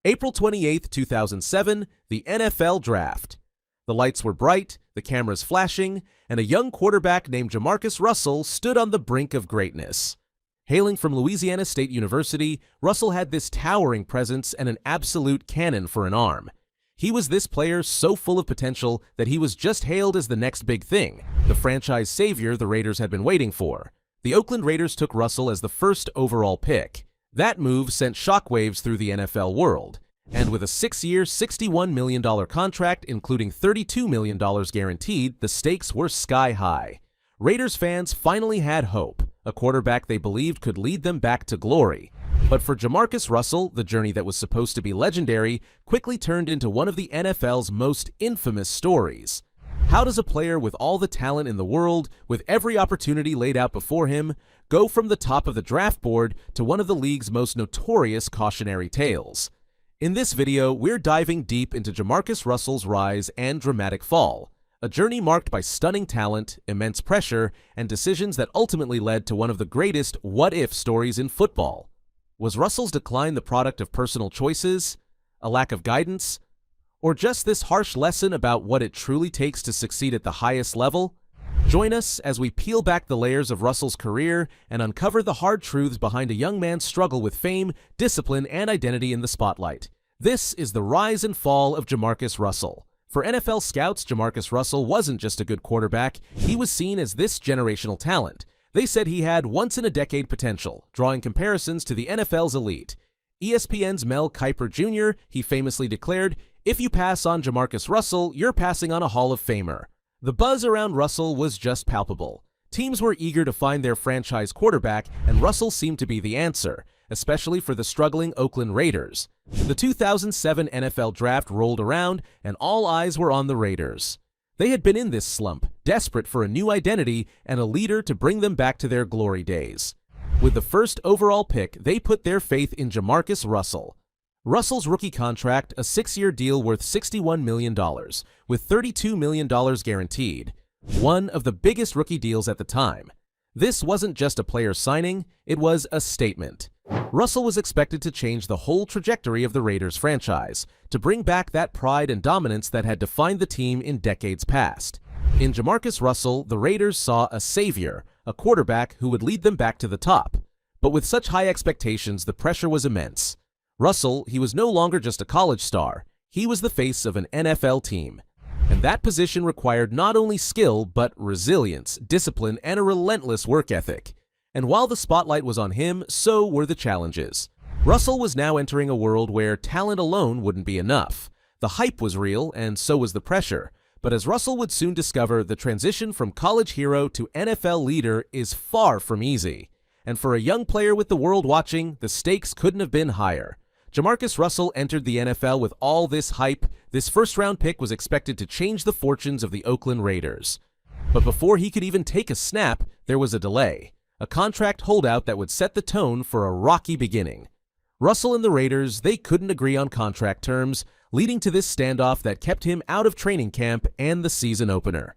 April 28, 2007, the NFL Draft. The lights were bright, the cameras flashing, and a young quarterback named JaMarcus Russell stood on the brink of greatness. Hailing from Louisiana State University, Russell had this towering presence and an absolute cannon for an arm. He was this player so full of potential that he was just hailed as the next big thing, the franchise savior the Raiders had been waiting for. The Oakland Raiders took Russell as the first overall pick. That move sent shockwaves through the NFL world. And with a 6-year, $61 million contract, including $32 million guaranteed, the stakes were sky high. Raiders fans finally had hope, a quarterback they believed could lead them back to glory. But for JaMarcus Russell, the journey that was supposed to be legendary quickly turned into one of the NFL's most infamous stories. How does a player with all the talent in the world, with every opportunity laid out before him, go from the top of the draft board to one of the league's most notorious cautionary tales? In this video, we're diving deep into JaMarcus Russell's rise and dramatic fall, a journey marked by stunning talent, immense pressure, and decisions that ultimately led to one of the greatest what-if stories in football. Was Russell's decline the product of personal choices, a lack of guidance, or just this harsh lesson about what it truly takes to succeed at the highest level? Join us as we peel back the layers of Russell's career and uncover the hard truths behind a young man's struggle with fame, discipline, and identity in the spotlight. This is the rise and fall of JaMarcus Russell. For NFL scouts, JaMarcus Russell wasn't just a good quarterback, he was seen as this generational talent. They said he had once-in-a-decade potential, drawing comparisons to the NFL's elite. ESPN's Mel Kiper Jr., he famously declared, "If you pass on JaMarcus Russell, you're passing on a Hall of Famer." The buzz around Russell was just palpable. Teams were eager to find their franchise quarterback, and Russell seemed to be the answer, especially for the struggling Oakland Raiders. The 2007 NFL Draft rolled around, and all eyes were on the Raiders. They had been in this slump, desperate for a new identity and a leader to bring them back to their glory days. With the first overall pick, they put their faith in JaMarcus Russell. Russell's rookie contract, a 6-year deal worth $61 million, with $32 million guaranteed, one of the biggest rookie deals at the time. This wasn't just a player signing, it was a statement. Russell was expected to change the whole trajectory of the Raiders franchise, to bring back that pride and dominance that had defined the team in decades past. In JaMarcus Russell, the Raiders saw a savior, a quarterback who would lead them back to the top. But with such high expectations, the pressure was immense. Russell, he was no longer just a college star, he was the face of an NFL team. And that position required not only skill, but resilience, discipline, and a relentless work ethic. And while the spotlight was on him, so were the challenges. Russell was now entering a world where talent alone wouldn't be enough. The hype was real, and so was the pressure. But as Russell would soon discover, the transition from college hero to NFL leader is far from easy. And for a young player with the world watching, the stakes couldn't have been higher. JaMarcus Russell entered the NFL with all this hype. This first-round pick was expected to change the fortunes of the Oakland Raiders. But before he could even take a snap, there was a delay. A contract holdout that would set the tone for a rocky beginning. Russell and the Raiders, they couldn't agree on contract terms, leading to this standoff that kept him out of training camp and the season opener.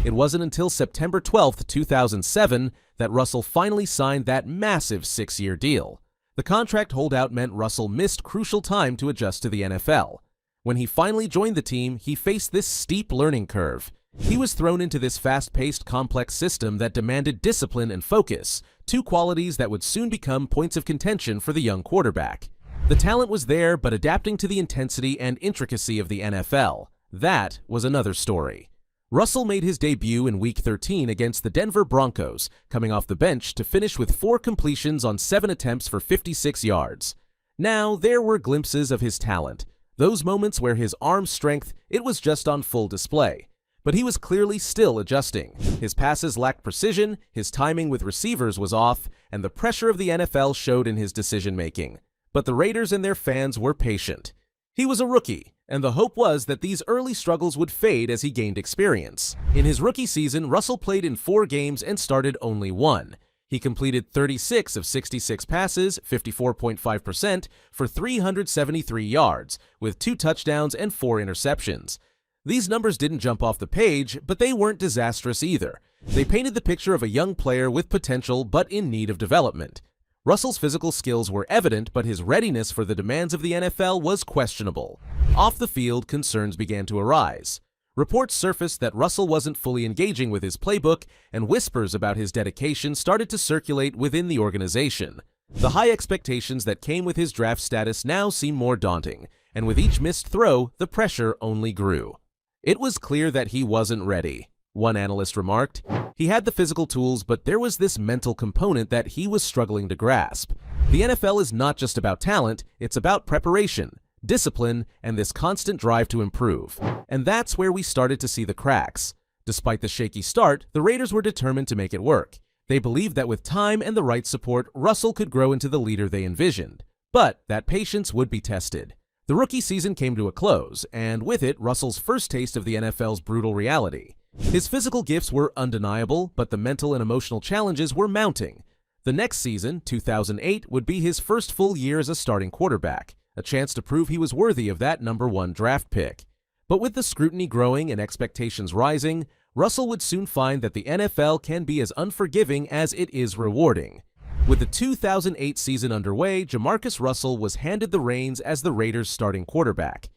It wasn't until September 12, 2007, that Russell finally signed that massive 6-year deal. The contract holdout meant Russell missed crucial time to adjust to the NFL. When he finally joined the team, he faced this steep learning curve. He was thrown into this fast-paced, complex system that demanded discipline and focus, two qualities that would soon become points of contention for the young quarterback. The talent was there, but adapting to the intensity and intricacy of the NFL, that was another story. Russell made his debut in Week 13 against the Denver Broncos, coming off the bench to finish with 4 completions on 7 attempts for 56 yards. Now, there were glimpses of his talent, those moments where his arm strength, it was just on full display. But he was clearly still adjusting. His passes lacked precision, his timing with receivers was off, and the pressure of the NFL showed in his decision-making. But the Raiders and their fans were patient. He was a rookie, and the hope was that these early struggles would fade as he gained experience. In his rookie season, Russell played in 4 games and started only 1. He completed 36 of 66 passes, 54.5%, for 373 yards, with 2 touchdowns and 4 interceptions. These numbers didn't jump off the page, but they weren't disastrous either. They painted the picture of a young player with potential but in need of development. Russell's physical skills were evident, but his readiness for the demands of the NFL was questionable. Off the field, concerns began to arise. Reports surfaced that Russell wasn't fully engaging with his playbook, and whispers about his dedication started to circulate within the organization. The high expectations that came with his draft status now seemed more daunting, and with each missed throw, the pressure only grew. It was clear that he wasn't ready. One analyst remarked, he had the physical tools, but there was this mental component that he was struggling to grasp. The NFL is not just about talent, it's about preparation, discipline, and this constant drive to improve. And that's where we started to see the cracks. Despite the shaky start, the Raiders were determined to make it work. They believed that with time and the right support, Russell could grow into the leader they envisioned. But that patience would be tested. The rookie season came to a close, and with it, Russell's first taste of the NFL's brutal reality. His physical gifts were undeniable, but the mental and emotional challenges were mounting. The next season, 2008, would be his first full year as a starting quarterback, a chance to prove he was worthy of that #1 draft pick. But with the scrutiny growing and expectations rising, Russell would soon find that the NFL can be as unforgiving as it is rewarding. With the 2008 season underway, JaMarcus Russell was handed the reins as the Raiders' starting quarterback.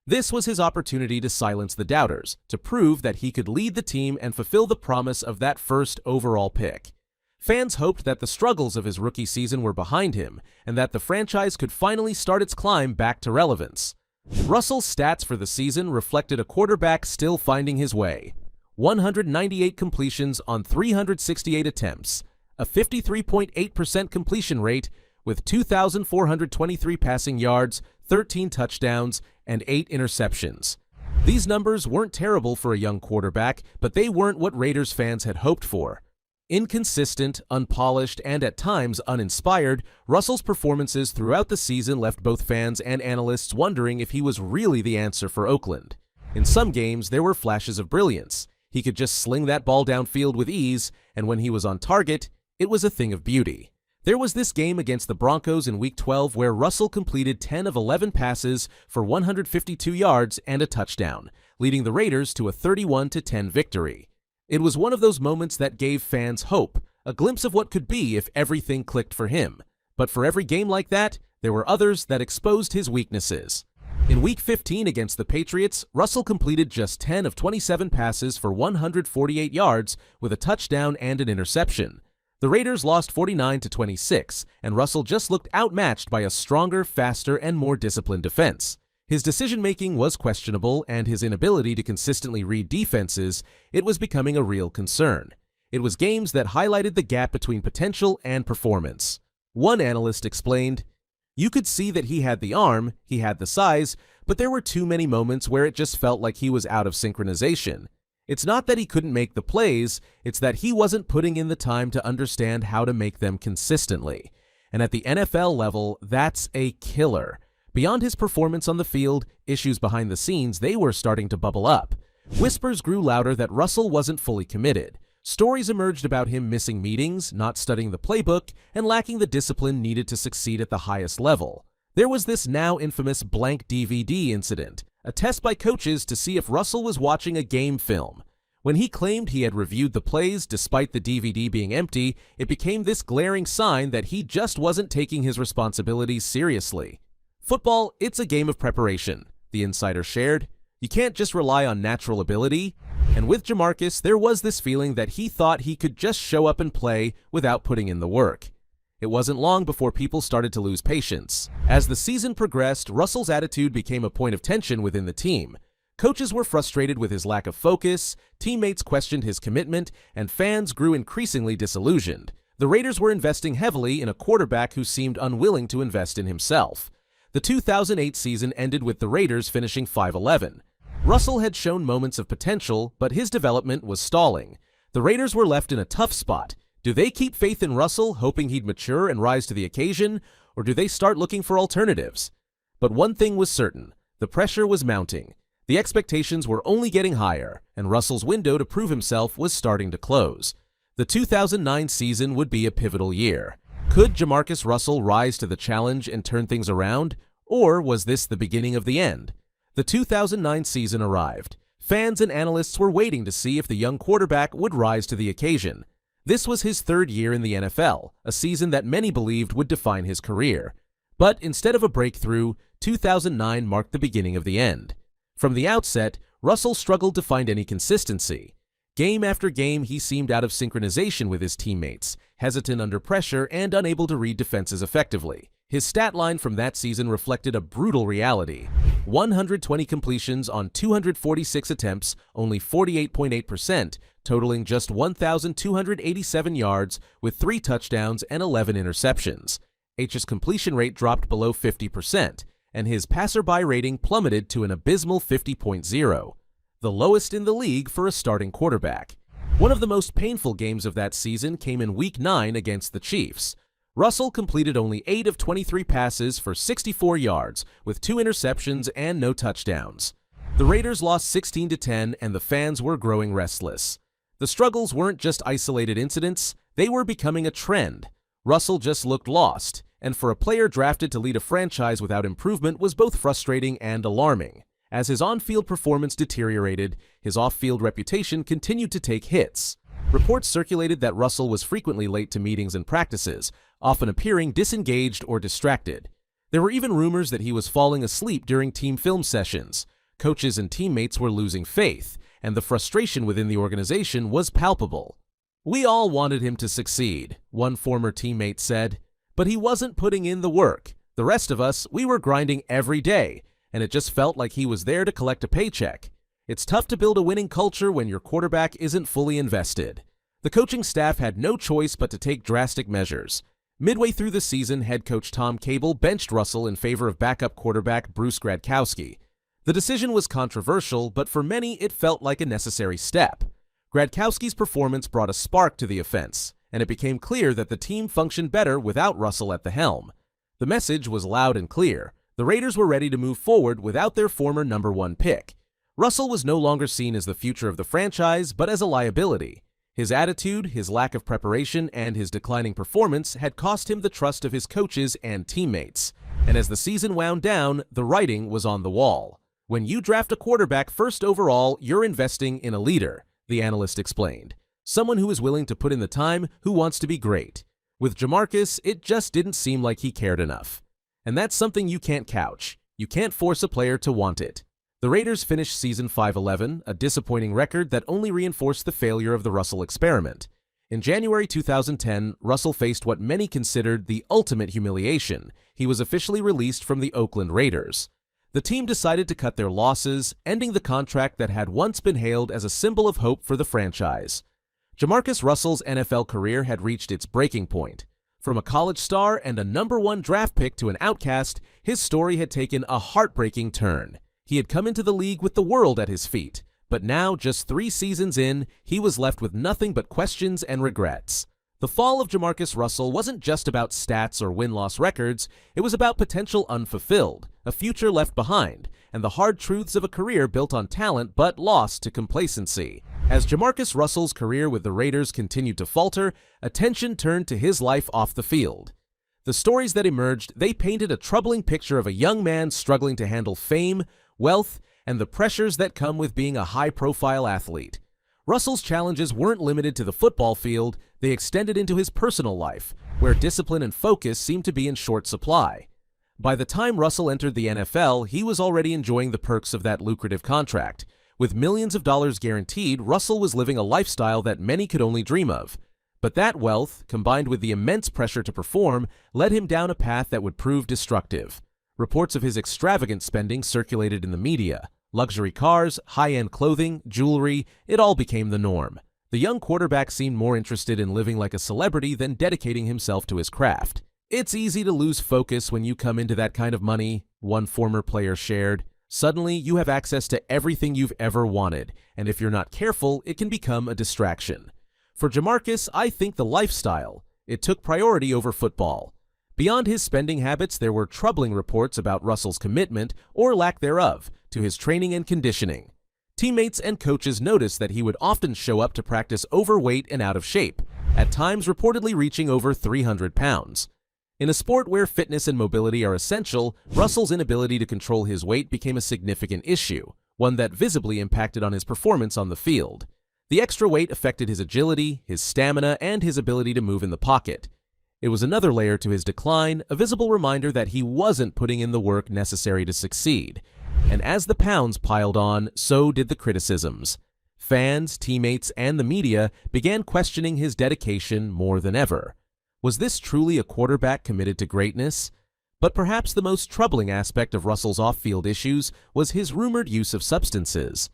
This was his opportunity to silence the doubters, to prove that he could lead the team and fulfill the promise of that first overall pick. Fans hoped that the struggles of his rookie season were behind him, and that the franchise could finally start its climb back to relevance. Russell's stats for the season reflected a quarterback still finding his way. 198 completions on 368 attempts, a 53.8% completion rate with 2,423 passing yards, 13 touchdowns, and 8 interceptions. These numbers weren't terrible for a young quarterback, but they weren't what Raiders fans had hoped for. Inconsistent, unpolished, and at times uninspired, Russell's performances throughout the season left both fans and analysts wondering if he was really the answer for Oakland. In some games, there were flashes of brilliance. He could just sling that ball downfield with ease, and when he was on target, it was a thing of beauty. There was this game against the Broncos in Week 12 where Russell completed 10 of 11 passes for 152 yards and a touchdown, leading the Raiders to a 31-10 victory. It was one of those moments that gave fans hope, a glimpse of what could be if everything clicked for him. But for every game like that, there were others that exposed his weaknesses. In Week 15 against the Patriots, Russell completed just 10 of 27 passes for 148 yards with a touchdown and an interception. The Raiders lost 49-26, and Russell just looked outmatched by a stronger, faster, and more disciplined defense. His decision-making was questionable, and his inability to consistently read defenses, it was becoming a real concern. It was games that highlighted the gap between potential and performance. One analyst explained, "You could see that he had the arm, he had the size, but there were too many moments where it just felt like he was out of synchronization. It's not that he couldn't make the plays, it's that he wasn't putting in the time to understand how to make them consistently. And at the NFL level, that's a killer." Beyond his performance on the field, issues behind the scenes, they were starting to bubble up. Whispers grew louder that Russell wasn't fully committed. Stories emerged about him missing meetings, not studying the playbook, and lacking the discipline needed to succeed at the highest level. There was this now infamous blank DVD incident, a test by coaches to see if Russell was watching a game film. When he claimed he had reviewed the plays despite the DVD being empty, it became this glaring sign that he just wasn't taking his responsibilities seriously. Football, it's a game of preparation, the insider shared. You can't just rely on natural ability. And with JaMarcus, there was this feeling that he thought he could just show up and play without putting in the work. It wasn't long before people started to lose patience. As the season progressed, Russell's attitude became a point of tension within the team. Coaches were frustrated with his lack of focus, teammates questioned his commitment, and fans grew increasingly disillusioned. The Raiders were investing heavily in a quarterback who seemed unwilling to invest in himself. The 2008 season ended with the Raiders finishing 5-11. Russell had shown moments of potential, but his development was stalling. The Raiders were left in a tough spot. Do they keep faith in Russell, hoping he'd mature and rise to the occasion, or do they start looking for alternatives? But one thing was certain, the pressure was mounting. The expectations were only getting higher, and Russell's window to prove himself was starting to close. The 2009 season would be a pivotal year. Could JaMarcus Russell rise to the challenge and turn things around, or was this the beginning of the end? The 2009 season arrived. Fans and analysts were waiting to see if the young quarterback would rise to the occasion. This was his third year in the NFL, a season that many believed would define his career. But instead of a breakthrough, 2009 marked the beginning of the end. From the outset, Russell struggled to find any consistency. Game after game, he seemed out of synchronization with his teammates, hesitant under pressure and unable to read defenses effectively. His stat line from that season reflected a brutal reality. 120 completions on 246 attempts, only 48.8%, totaling just 1,287 yards with 3 touchdowns and 11 interceptions. H's completion rate dropped below 50%, and his passer-by rating plummeted to an abysmal 50.0, the lowest in the league for a starting quarterback. One of the most painful games of that season came in Week 9 against the Chiefs. Russell completed only 8 of 23 passes for 64 yards, with 2 interceptions and no touchdowns. The Raiders lost 16-10, and the fans were growing restless. The struggles weren't just isolated incidents, they were becoming a trend. Russell just looked lost, and for a player drafted to lead a franchise without improvement was both frustrating and alarming. As his on-field performance deteriorated, his off-field reputation continued to take hits. Reports circulated that Russell was frequently late to meetings and practices, often appearing disengaged or distracted. There were even rumors that he was falling asleep during team film sessions. Coaches and teammates were losing faith, and the frustration within the organization was palpable. "We all wanted him to succeed," one former teammate said, "but he wasn't putting in the work. The rest of us, we were grinding every day, and it just felt like he was there to collect a paycheck." It's tough to build a winning culture when your quarterback isn't fully invested. The coaching staff had no choice but to take drastic measures. Midway through the season, head coach Tom Cable benched Russell in favor of backup quarterback Bruce Gradkowski. The decision was controversial, but for many it felt like a necessary step. Gradkowski's performance brought a spark to the offense, and it became clear that the team functioned better without Russell at the helm. The message was loud and clear. The Raiders were ready to move forward without their former #1 pick. Russell was no longer seen as the future of the franchise, but as a liability. His attitude, his lack of preparation, and his declining performance had cost him the trust of his coaches and teammates. And as the season wound down, the writing was on the wall. When you draft a quarterback first overall, you're investing in a leader, the analyst explained. Someone who is willing to put in the time, who wants to be great. With JaMarcus, it just didn't seem like he cared enough. And that's something you can't couch. You can't force a player to want it. The Raiders finished season 5-11, a disappointing record that only reinforced the failure of the Russell experiment. In January 2010, Russell faced what many considered the ultimate humiliation. He was officially released from the Oakland Raiders. The team decided to cut their losses, ending the contract that had once been hailed as a symbol of hope for the franchise. JaMarcus Russell's NFL career had reached its breaking point. From a college star and a #1 draft pick to an outcast, his story had taken a heartbreaking turn. He had come into the league with the world at his feet, but now, just 3 seasons in, he was left with nothing but questions and regrets. The fall of JaMarcus Russell wasn't just about stats or win-loss records, it was about potential unfulfilled, a future left behind, and the hard truths of a career built on talent but lost to complacency. As JaMarcus Russell's career with the Raiders continued to falter, attention turned to his life off the field. The stories that emerged, they painted a troubling picture of a young man struggling to handle fame, wealth, and the pressures that come with being a high-profile athlete. Russell's challenges weren't limited to the football field, they extended into his personal life, where discipline and focus seemed to be in short supply. By the time Russell entered the NFL, he was already enjoying the perks of that lucrative contract. With millions of dollars guaranteed, Russell was living a lifestyle that many could only dream of. But that wealth, combined with the immense pressure to perform, led him down a path that would prove destructive. Reports of his extravagant spending circulated in the media. Luxury cars, high-end clothing, jewelry, it all became the norm. The young quarterback seemed more interested in living like a celebrity than dedicating himself to his craft. "It's easy to lose focus when you come into that kind of money," one former player shared. "Suddenly, you have access to everything you've ever wanted, and if you're not careful, it can become a distraction." For JaMarcus, I think the lifestyle, it took priority over football. Beyond his spending habits, there were troubling reports about Russell's commitment, or lack thereof, to his training and conditioning. Teammates and coaches noticed that he would often show up to practice overweight and out of shape, at times reportedly reaching over 300 pounds. In a sport where fitness and mobility are essential, Russell's inability to control his weight became a significant issue, one that visibly impacted on his performance on the field. The extra weight affected his agility, his stamina, and his ability to move in the pocket. It was another layer to his decline, a visible reminder that he wasn't putting in the work necessary to succeed. And as the pounds piled on, so did the criticisms. Fans, teammates, and the media began questioning his dedication more than ever. Was this truly a quarterback committed to greatness? But perhaps the most troubling aspect of Russell's off-field issues was his rumored use of substances.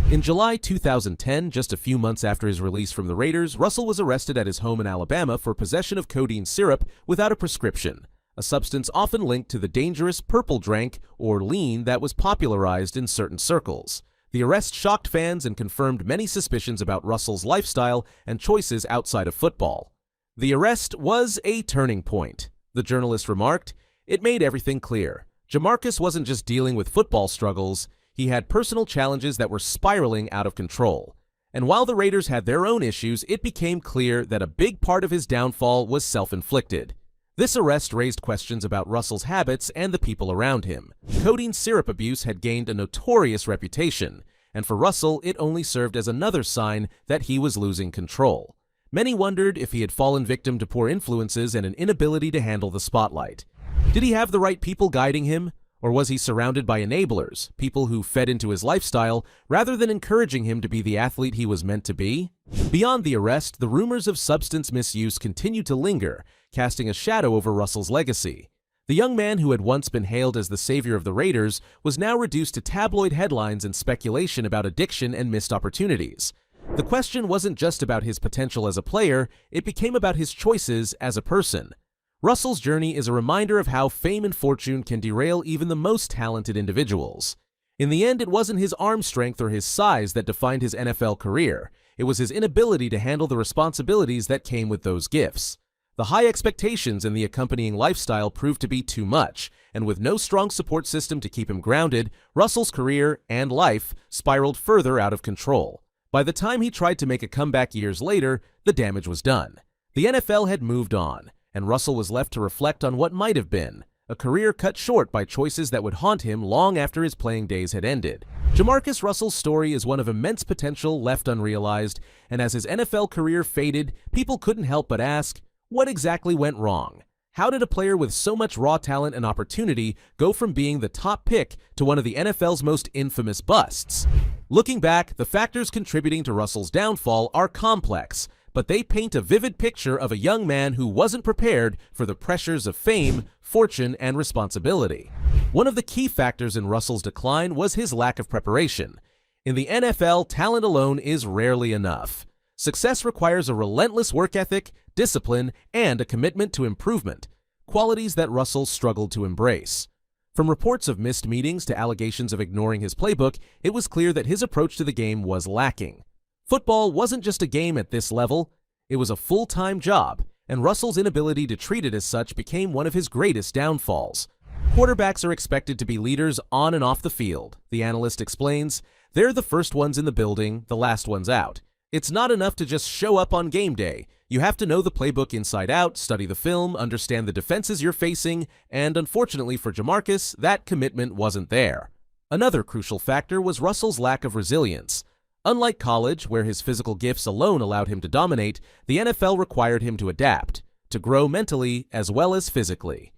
In July 2010, just a few months after his release from the Raiders, Russell was arrested at his home in Alabama for possession of codeine syrup without a prescription, a substance often linked to the dangerous purple drink or lean that was popularized in certain circles. The arrest shocked fans and confirmed many suspicions about Russell's lifestyle and choices outside of football. The arrest was a turning point. The journalist remarked, "It made everything clear. JaMarcus wasn't just dealing with football struggles, he had personal challenges that were spiraling out of control. And while the Raiders had their own issues, it became clear that a big part of his downfall was self-inflicted." This arrest raised questions about Russell's habits and the people around him. Codeine syrup abuse had gained a notorious reputation, and for Russell, it only served as another sign that he was losing control. Many wondered if he had fallen victim to poor influences and an inability to handle the spotlight. Did he have the right people guiding him? Or was he surrounded by enablers, people who fed into his lifestyle, rather than encouraging him to be the athlete he was meant to be? Beyond the arrest, the rumors of substance misuse continued to linger, casting a shadow over Russell's legacy. The young man who had once been hailed as the savior of the Raiders was now reduced to tabloid headlines and speculation about addiction and missed opportunities. The question wasn't just about his potential as a player, it became about his choices as a person. Russell's journey is a reminder of how fame and fortune can derail even the most talented individuals. In the end, it wasn't his arm strength or his size that defined his NFL career. It was his inability to handle the responsibilities that came with those gifts. The high expectations and the accompanying lifestyle proved to be too much, and with no strong support system to keep him grounded, Russell's career and life spiraled further out of control. By the time he tried to make a comeback years later, the damage was done. The NFL had moved on, and Russell was left to reflect on what might have been, a career cut short by choices that would haunt him long after his playing days had ended. JaMarcus Russell's story is one of immense potential left unrealized, and as his NFL career faded, people couldn't help but ask, what exactly went wrong? How did a player with so much raw talent and opportunity go from being the top pick to one of the NFL's most infamous busts? Looking back, the factors contributing to Russell's downfall are complex, but they paint a vivid picture of a young man who wasn't prepared for the pressures of fame, fortune, and responsibility. One of the key factors in Russell's decline was his lack of preparation. In the NFL, talent alone is rarely enough. Success requires a relentless work ethic, discipline, and a commitment to improvement, qualities that Russell struggled to embrace. From reports of missed meetings to allegations of ignoring his playbook, it was clear that his approach to the game was lacking. Football wasn't just a game at this level, it was a full-time job, and Russell's inability to treat it as such became one of his greatest downfalls. Quarterbacks are expected to be leaders on and off the field, the analyst explains. They're the first ones in the building, the last ones out. It's not enough to just show up on game day. You have to know the playbook inside out, study the film, understand the defenses you're facing, and unfortunately for JaMarcus, that commitment wasn't there. Another crucial factor was Russell's lack of resilience. Unlike college, where his physical gifts alone allowed him to dominate, the NFL required him to adapt, to grow mentally as well as physically.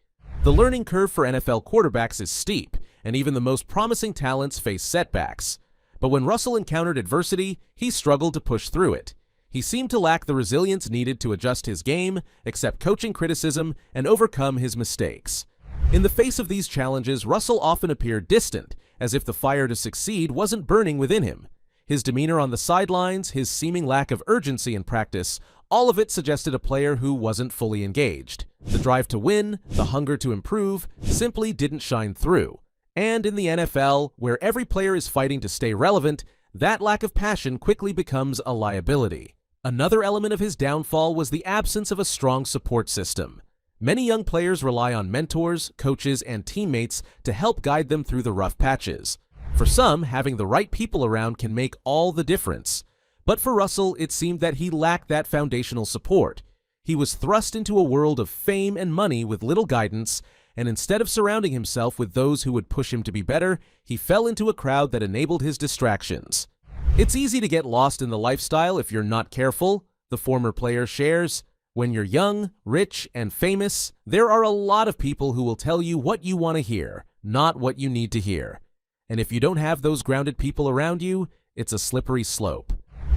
The learning curve for NFL quarterbacks is steep, and even the most promising talents face setbacks. But when Russell encountered adversity, he struggled to push through it. He seemed to lack the resilience needed to adjust his game, accept coaching criticism, and overcome his mistakes. In the face of these challenges, Russell often appeared distant, as if the fire to succeed wasn't burning within him. His demeanor on the sidelines, his seeming lack of urgency in practice, all of it suggested a player who wasn't fully engaged. The drive to win, the hunger to improve, simply didn't shine through. And in the NFL, where every player is fighting to stay relevant, that lack of passion quickly becomes a liability. Another element of his downfall was the absence of a strong support system. Many young players rely on mentors, coaches, and teammates to help guide them through the rough patches. For some, having the right people around can make all the difference. But for Russell, it seemed that he lacked that foundational support. He was thrust into a world of fame and money with little guidance, and instead of surrounding himself with those who would push him to be better, he fell into a crowd that enabled his distractions. It's easy to get lost in the lifestyle if you're not careful, the former player shares. When you're young, rich, and famous, there are a lot of people who will tell you what you want to hear, not what you need to hear. And if you don't have those grounded people around you, it's a slippery slope.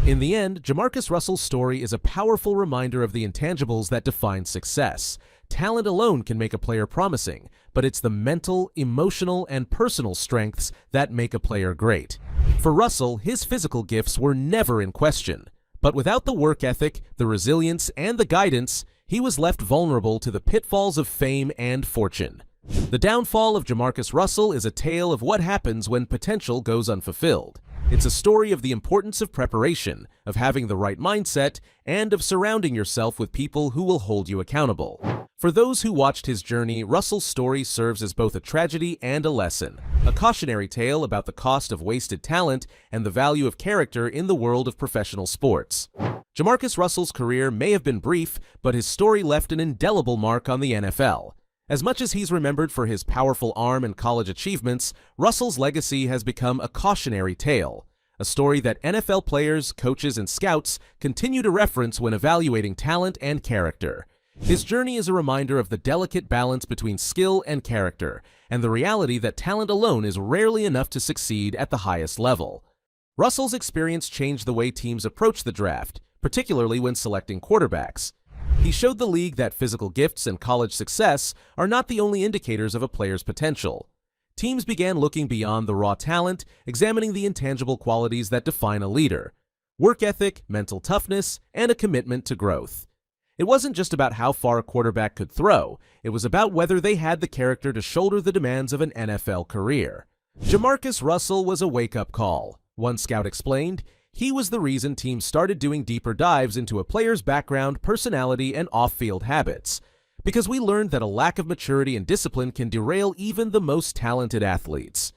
In the end, JaMarcus Russell's story is a powerful reminder of the intangibles that define success. Talent alone can make a player promising, but it's the mental, emotional, and personal strengths that make a player great. For Russell, his physical gifts were never in question. But without the work ethic, the resilience, and the guidance, he was left vulnerable to the pitfalls of fame and fortune. The downfall of JaMarcus Russell is a tale of what happens when potential goes unfulfilled. It's a story of the importance of preparation, of having the right mindset, and of surrounding yourself with people who will hold you accountable. For those who watched his journey, Russell's story serves as both a tragedy and a lesson, a cautionary tale about the cost of wasted talent and the value of character in the world of professional sports. JaMarcus Russell's career may have been brief, but his story left an indelible mark on the NFL. As much as he's remembered for his powerful arm and college achievements, Russell's legacy has become a cautionary tale, a story that NFL players, coaches, and scouts continue to reference when evaluating talent and character. His journey is a reminder of the delicate balance between skill and character, and the reality that talent alone is rarely enough to succeed at the highest level. Russell's experience changed the way teams approach the draft, particularly when selecting quarterbacks. He showed the league that physical gifts and college success are not the only indicators of a player's potential. Teams began looking beyond the raw talent, examining the intangible qualities that define a leader: work ethic, mental toughness, and a commitment to growth. It wasn't just about how far a quarterback could throw, it was about whether they had the character to shoulder the demands of an NFL career. JaMarcus Russell was a wake-up call. One scout explained, he was the reason teams started doing deeper dives into a player's background, personality, and off-field habits. Because we learned that a lack of maturity and discipline can derail even the most talented athletes.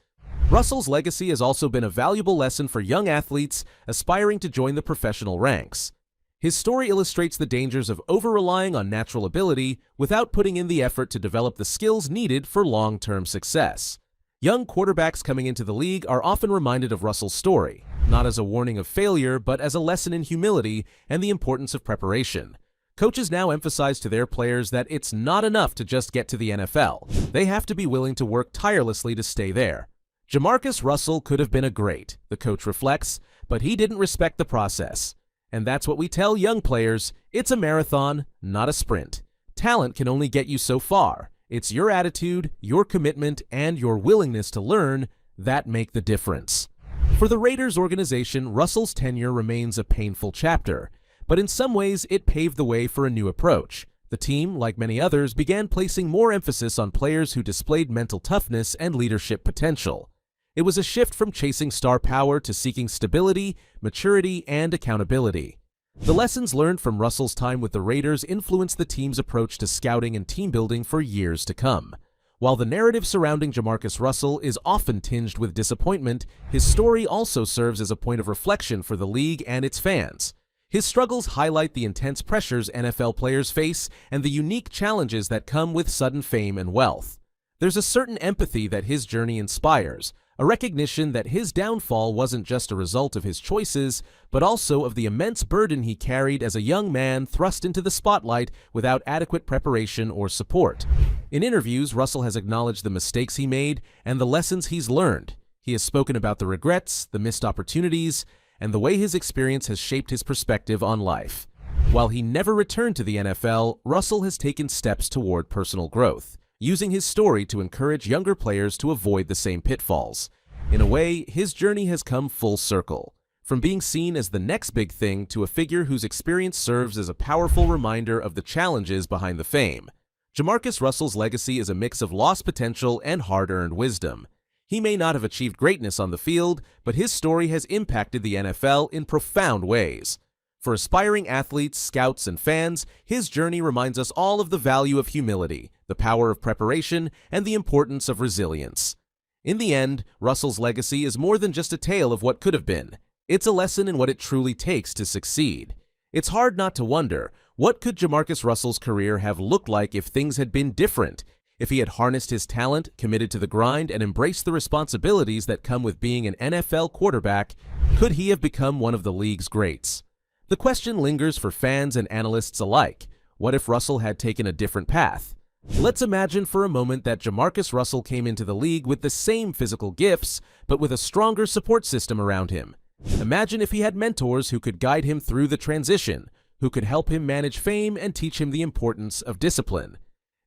Russell's legacy has also been a valuable lesson for young athletes aspiring to join the professional ranks. His story illustrates the dangers of over-relying on natural ability without putting in the effort to develop the skills needed for long-term success. Young quarterbacks coming into the league are often reminded of Russell's story, not as a warning of failure, but as a lesson in humility and the importance of preparation. Coaches now emphasize to their players that it's not enough to just get to the NFL. They have to be willing to work tirelessly to stay there. JaMarcus Russell could have been a great, the coach reflects, but he didn't respect the process. And that's what we tell young players: it's a marathon, not a sprint. Talent can only get you so far. It's your attitude, your commitment, and your willingness to learn that make the difference. For the Raiders organization, Russell's tenure remains a painful chapter, but in some ways it paved the way for a new approach. The team, like many others, began placing more emphasis on players who displayed mental toughness and leadership potential. It was a shift from chasing star power to seeking stability, maturity, and accountability. The lessons learned from Russell's time with the Raiders influenced the team's approach to scouting and team building for years to come. While the narrative surrounding JaMarcus Russell is often tinged with disappointment, his story also serves as a point of reflection for the league and its fans. His struggles highlight the intense pressures NFL players face and the unique challenges that come with sudden fame and wealth. There's a certain empathy that his journey inspires, a recognition that his downfall wasn't just a result of his choices, but also of the immense burden he carried as a young man thrust into the spotlight without adequate preparation or support. In interviews, Russell has acknowledged the mistakes he made and the lessons he's learned. He has spoken about the regrets, the missed opportunities, and the way his experience has shaped his perspective on life. While he never returned to the NFL, Russell has taken steps toward personal growth, using his story to encourage younger players to avoid the same pitfalls. In a way, his journey has come full circle, from being seen as the next big thing to a figure whose experience serves as a powerful reminder of the challenges behind the fame. JaMarcus Russell's legacy is a mix of lost potential and hard-earned wisdom. He may not have achieved greatness on the field, but his story has impacted the NFL in profound ways. For aspiring athletes, scouts, and fans, his journey reminds us all of the value of humility, the power of preparation, and the importance of resilience. In the end, Russell's legacy is more than just a tale of what could have been. It's a lesson in what it truly takes to succeed. It's hard not to wonder, what could JaMarcus Russell's career have looked like if things had been different? If he had harnessed his talent, committed to the grind, and embraced the responsibilities that come with being an NFL quarterback, could he have become one of the league's greats? The question lingers for fans and analysts alike. What if Russell had taken a different path? Let's imagine for a moment that JaMarcus Russell came into the league with the same physical gifts, but with a stronger support system around him. Imagine if he had mentors who could guide him through the transition, who could help him manage fame and teach him the importance of discipline.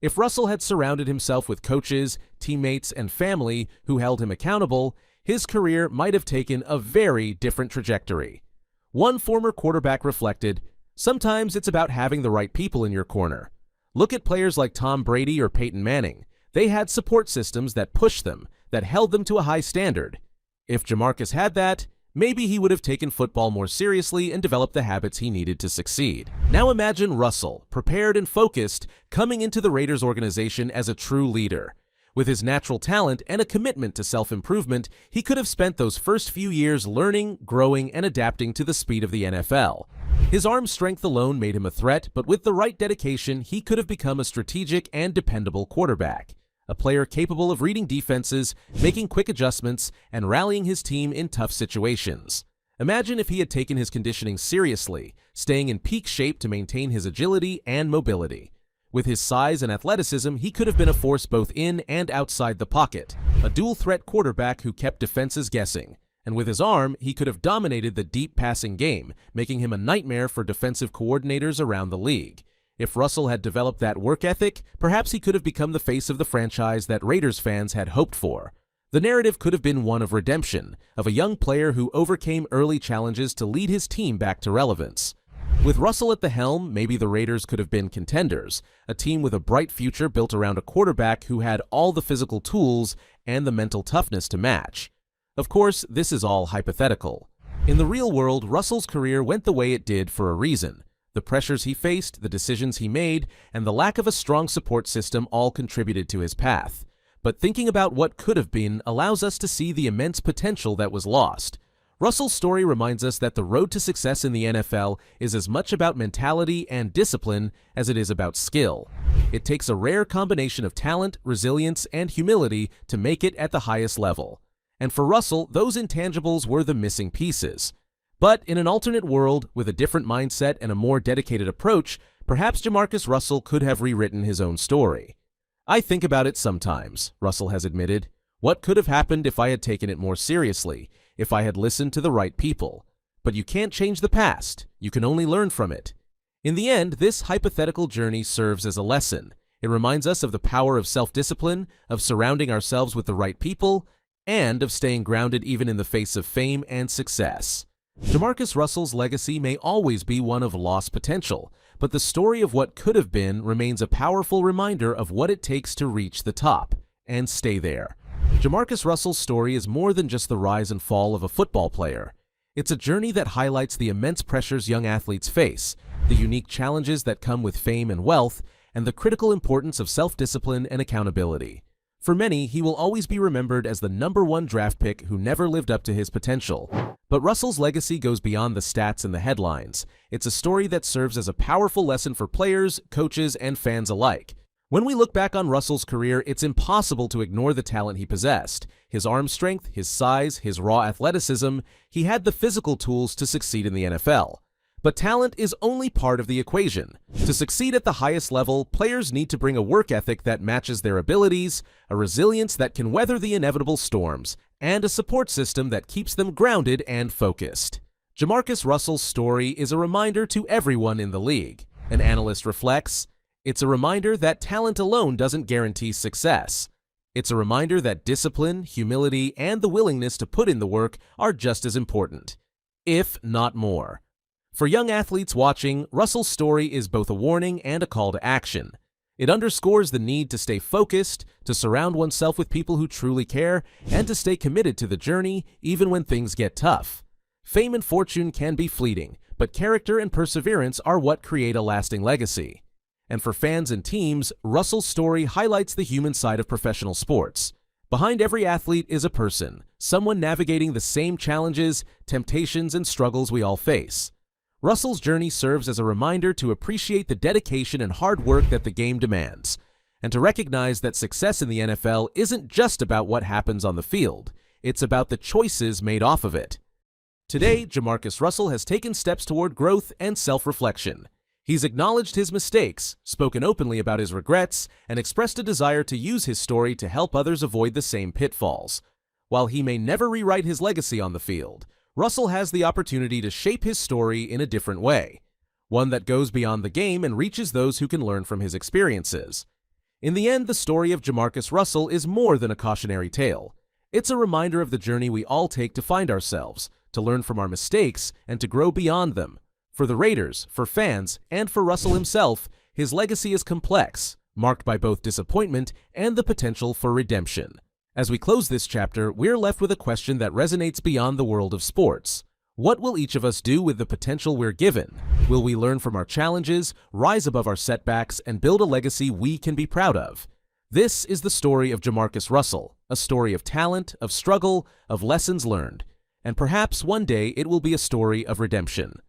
If Russell had surrounded himself with coaches, teammates, and family who held him accountable, his career might have taken a very different trajectory. One former quarterback reflected, "Sometimes it's about having the right people in your corner. Look at players like Tom Brady or Peyton Manning. They had support systems that pushed them, that held them to a high standard. If JaMarcus had that, maybe he would have taken football more seriously and developed the habits he needed to succeed." Now imagine Russell, prepared and focused, coming into the Raiders organization as a true leader. With his natural talent and a commitment to self-improvement, he could have spent those first few years learning, growing, and adapting to the speed of the NFL. His arm strength alone made him a threat, but with the right dedication, he could have become a strategic and dependable quarterback. A player capable of reading defenses, making quick adjustments, and rallying his team in tough situations. Imagine if he had taken his conditioning seriously, staying in peak shape to maintain his agility and mobility. With his size and athleticism, he could have been a force both in and outside the pocket, a dual-threat quarterback who kept defenses guessing. And with his arm, he could have dominated the deep passing game, making him a nightmare for defensive coordinators around the league. If Russell had developed that work ethic, perhaps he could have become the face of the franchise that Raiders fans had hoped for. The narrative could have been one of redemption, of a young player who overcame early challenges to lead his team back to relevance. With Russell at the helm, maybe the Raiders could have been contenders, a team with a bright future built around a quarterback who had all the physical tools and the mental toughness to match. Of course, this is all hypothetical. In the real world, Russell's career went the way it did for a reason. The pressures he faced, the decisions he made, and the lack of a strong support system all contributed to his path. But thinking about what could have been allows us to see the immense potential that was lost. Russell's story reminds us that the road to success in the NFL is as much about mentality and discipline as it is about skill. It takes a rare combination of talent, resilience, and humility to make it at the highest level. And for Russell, those intangibles were the missing pieces. But in an alternate world, with a different mindset and a more dedicated approach, perhaps JaMarcus Russell could have rewritten his own story. "I think about it sometimes," Russell has admitted. "What could have happened if I had taken it more seriously, if I had listened to the right people? But you can't change the past. You can only learn from it." In the end, this hypothetical journey serves as a lesson. It reminds us of the power of self-discipline, of surrounding ourselves with the right people, and of staying grounded even in the face of fame and success. JaMarcus Russell's legacy may always be one of lost potential, but the story of what could have been remains a powerful reminder of what it takes to reach the top and stay there. JaMarcus Russell's story is more than just the rise and fall of a football player. It's a journey that highlights the immense pressures young athletes face, the unique challenges that come with fame and wealth, and the critical importance of self-discipline and accountability. For many, he will always be remembered as the #1 draft pick who never lived up to his potential. But Russell's legacy goes beyond the stats and the headlines. It's a story that serves as a powerful lesson for players, coaches, and fans alike. When we look back on Russell's career, it's impossible to ignore the talent he possessed. His arm strength, his size, his raw athleticism, he had the physical tools to succeed in the NFL. But talent is only part of the equation. To succeed at the highest level, players need to bring a work ethic that matches their abilities, a resilience that can weather the inevitable storms, and a support system that keeps them grounded and focused. JaMarcus Russell's story is a reminder to everyone in the league. An analyst reflects, "It's a reminder that talent alone doesn't guarantee success. It's a reminder that discipline, humility, and the willingness to put in the work are just as important, if not more." For young athletes watching, Russell's story is both a warning and a call to action. It underscores the need to stay focused, to surround oneself with people who truly care, and to stay committed to the journey even when things get tough. Fame and fortune can be fleeting, but character and perseverance are what create a lasting legacy. And for fans and teams, Russell's story highlights the human side of professional sports. Behind every athlete is a person, someone navigating the same challenges, temptations, and struggles we all face. Russell's journey serves as a reminder to appreciate the dedication and hard work that the game demands. and to recognize that success in the NFL isn't just about what happens on the field, it's about the choices made off of it. Today, JaMarcus Russell has taken steps toward growth and self-reflection. He's acknowledged his mistakes, spoken openly about his regrets, and expressed a desire to use his story to help others avoid the same pitfalls. While he may never rewrite his legacy on the field, Russell has the opportunity to shape his story in a different way, one that goes beyond the game and reaches those who can learn from his experiences. In the end, the story of JaMarcus Russell is more than a cautionary tale. It's a reminder of the journey we all take to find ourselves, to learn from our mistakes, and to grow beyond them. For the Raiders, for fans, and for Russell himself, his legacy is complex, marked by both disappointment and the potential for redemption. As we close this chapter, we're left with a question that resonates beyond the world of sports. What will each of us do with the potential we're given? Will we learn from our challenges, rise above our setbacks, and build a legacy we can be proud of? This is the story of JaMarcus Russell, a story of talent, of struggle, of lessons learned. And perhaps one day it will be a story of redemption.